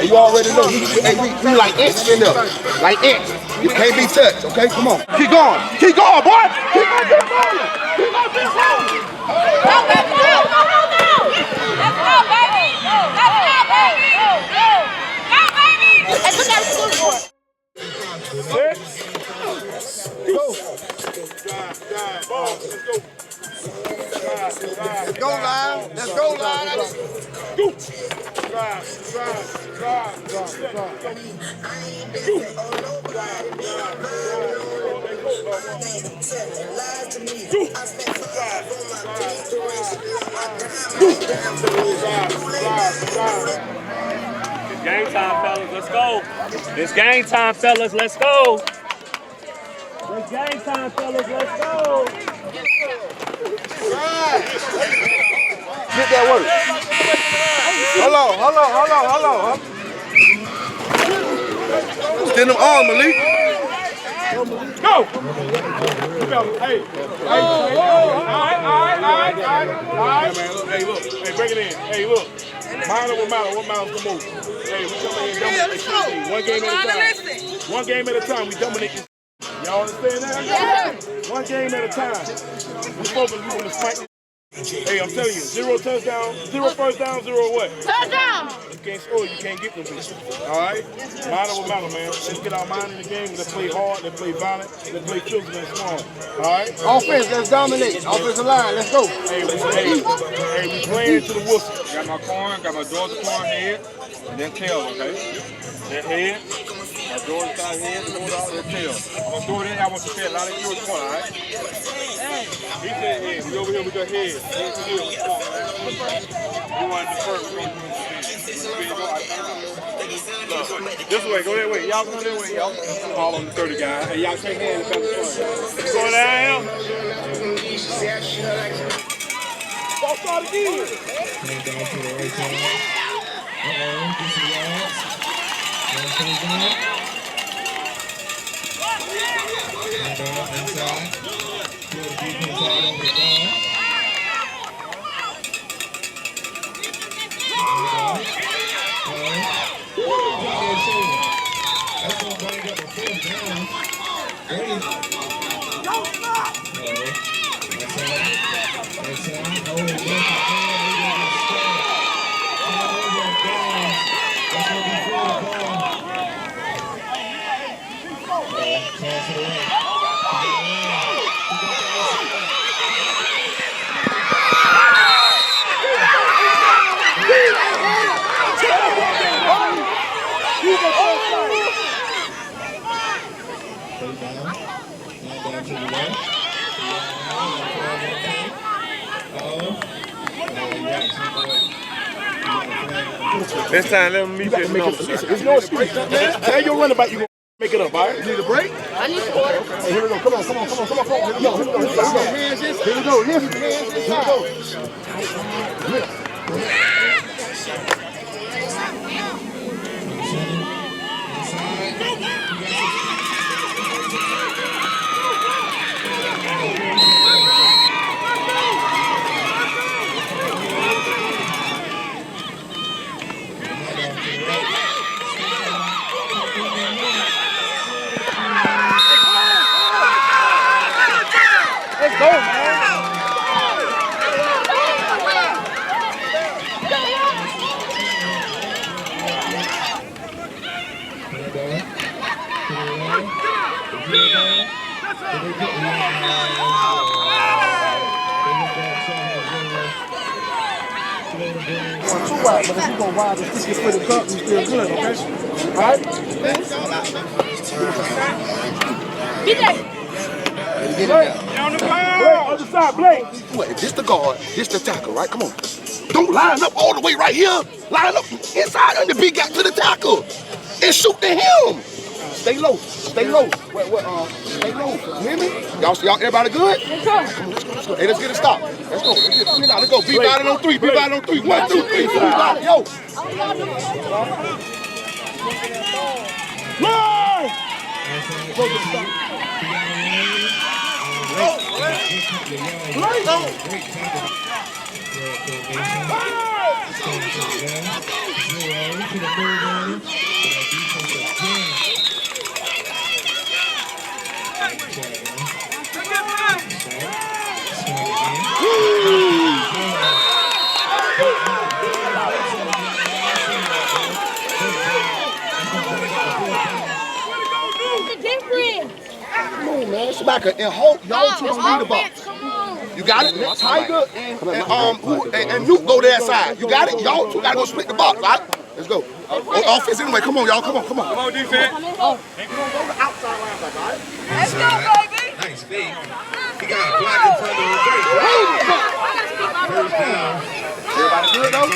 And you already know. We like ants in there. Like ants. You can't be touched, okay? Come on. Keep going. Keep going, boy. Keep on this rolling. Keep on this rolling. Go, baby. Go. Let's go, baby. Let's go, baby. Go, baby. Hey, look at the scoreboard. Go. Let's go, Lion. Let's go, Lion. Go. It's game time, fellas. Let's go. It's game time, fellas. Let's go. It's game time, fellas. Let's go. Get that work. Hold on. Stand them arms, Malik. Go! Hey. All right. Hey, look. Hey, break it in. Hey, look. Minor will matter. What matters the most? Hey, we come in and dominate. One game at a time. One game at a time. We dominate this. Y'all understand that? Yeah. One game at a time. We focus. We want to smack. Hey, I'm telling you, 0 touchdown, 0 first down, 0 what? Touchdown! You can't score, you can't get them people. All right? Minor will matter, man. Let's get our mind in the game. Let's play hard, let's play violent, let's play physical and small. All right? Offense, let's dominate. Offensive line, let's go. Hey, we playing to the whistle. Got my corn, got my Georgia corn head, and then tail, okay? That head, my Georgia side head, throw it out, then tail. I'm gonna throw it in, I want to say a lot of yours corn, all right? He said head. We over here with the head. Head to head. You want the first, we This way, go that way. Y'all go that way, y'all. Call on the 30 guy. Hey, y'all shake hands about the front. You going down here? Ball start again. Next time, let me just know. It's no excuse, man. Tell your running back you gonna make it up, all right? You need a break? I need to order. Hey, here we go. Come on. Here we go. Listen. Here we go. Let's go, man. Too wide, but if you go wide and stick your foot in the cup, you still good, okay? All right? Get that. On the ground. Other side, Blake. What? If this the guard, this the tackle, right? Come on. Don't line up all the way right here. Line up inside on the big guy to the tackle and shoot to him. Stay low. Stay low. Stay low. You hear me? Y'all, everybody good? Let's go. Let's go. Hey, let's get it stopped. Let's go. Let's go. Be riding on 3. Be riding on 3. 1, 2, 3. 4, 5. Yo. Line! on, man. Smacker and Hope, y'all two don't need the ball. You got it? Let Tiger and Nuke go their side. You got it? Y'all two gotta go split the box, all right? Let's go. Offense anyway. Come on, y'all. Come on. Come on, defense. We're gonna go to outside linebacker, all right? Let's go, baby. Nice feed. He got a block in front of the first down. Everybody good, though?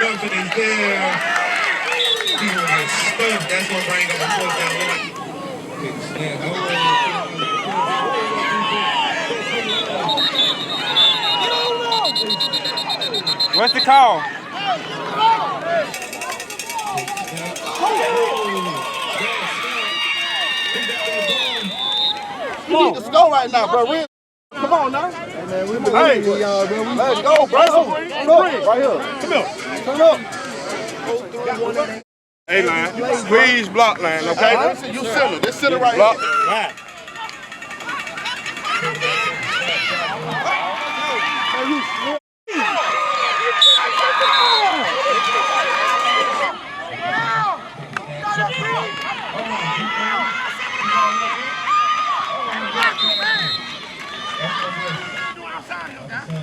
Nothing is there. He was like stuck. That's what bring him a fourth down. What's the call? You need to score right now, bro. Come on now. Hey, man, we believe in y'all, bro. Let's go, bro. Right here. Come here. Turn up. Hey, line. Please block line, okay? You center. This center right block. here. Right.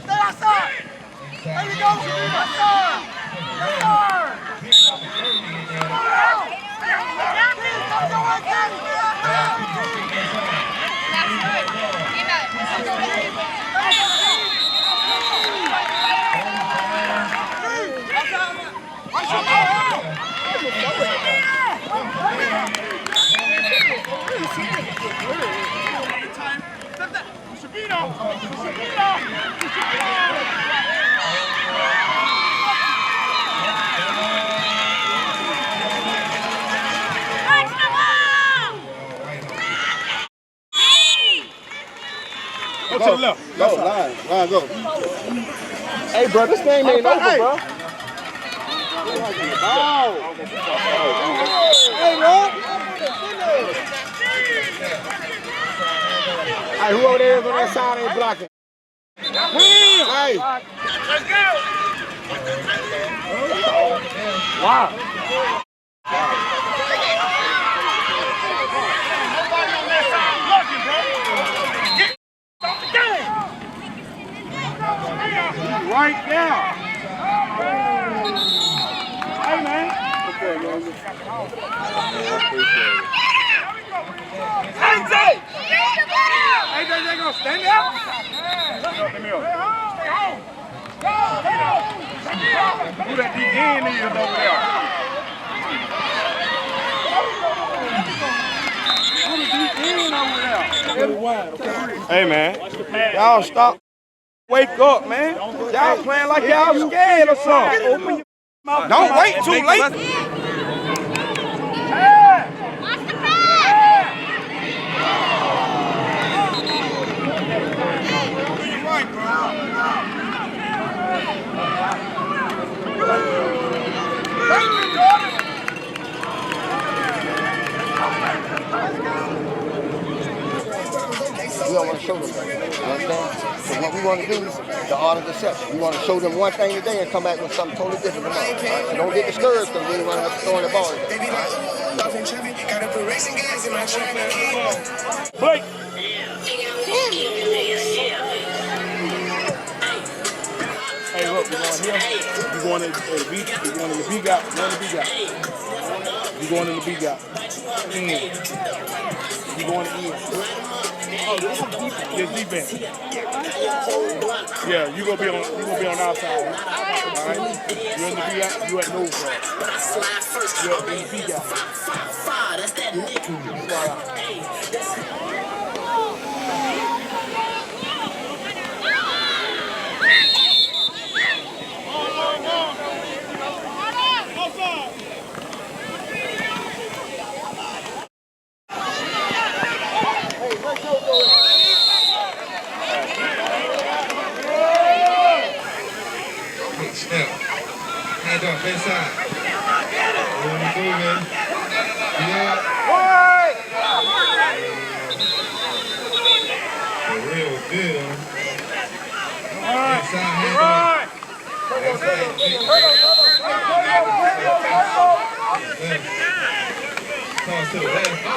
Stay outside. There you go. Outside. Go to the left. Go, line, go. Hey, bro, this game ain't over, bro. Hey, bro. Hey, whoever there is on that side ain't blocking. Hey. Let's go. Wow. Nobody on that side blocking, bro. Get off the game. Right now. Hey, man. Okay, man. AJ! AJ, they gonna stand up? Stay home! Who that DN is over there? Who the DN over there? Hey, man. Y'all stop. Wake up, man. Y'all playing like y'all scared or something. Open your mouth. Don't wait too late. We don't want to show them that. You understand? So what we want to do is the art of deception. We want to show them one thing today and come back with something totally different tomorrow. Right? So don't get discouraged because we ain't running up throwing the ball at them. Blake. Hey, look, we're going here. You're going to the B. You're going to the B gap. You're going to the B gap. In. You're going to in. Oh, this defense. Yeah, you gonna be on outside. All right. You're in the B gap. You at nose guard. You're in the B gap. Snap. Hand off inside. Real good. All right. Toss to the left.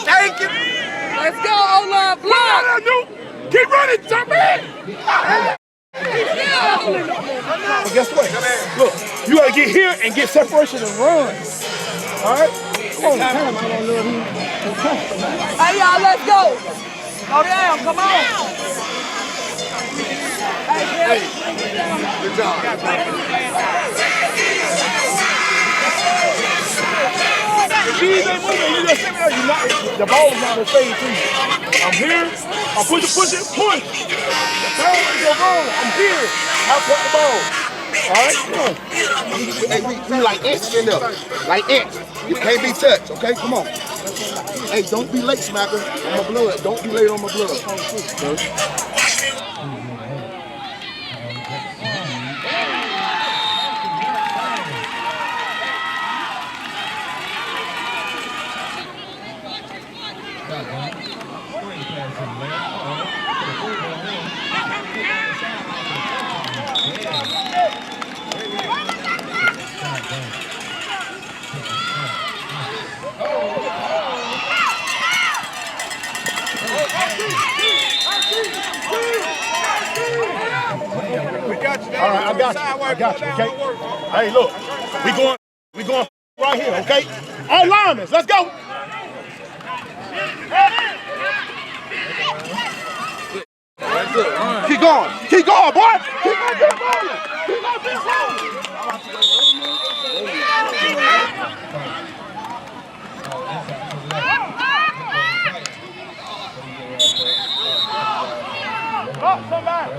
Thank you. Let's go, O-line block. Keep running, jump in. But guess what? Look, you gotta get here and get separation and run. All right? Come on. Hey, y'all, let's go. Go down, come on. Hey, Good job. If these ain't moving, you just sit there, the ball is not gonna fade to you. I'm here, I'm push. The ball ain't gonna go. I'm here, I'll put the ball. All right, come on. Hey, we like ants in there. Like ants. You can't be touched, okay? Come on. Hey, don't be late, Smacker. On my blood. Don't be late on my blood. All right, I got you, okay? Hey, look, we going right here, okay? All linemen, let's go. Keep going, boy. Keep on rolling. Keep on rolling. Up, somebody.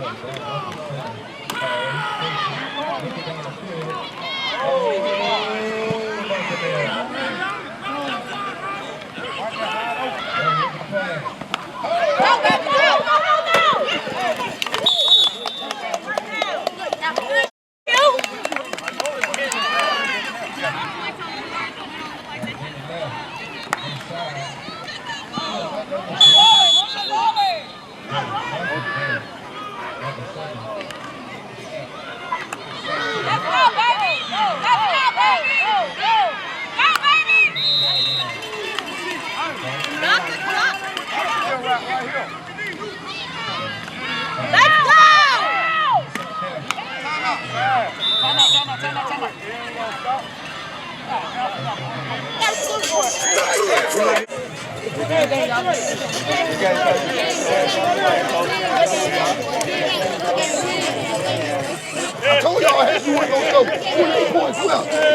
I told y'all I had you weren't gonna go. 28 points left.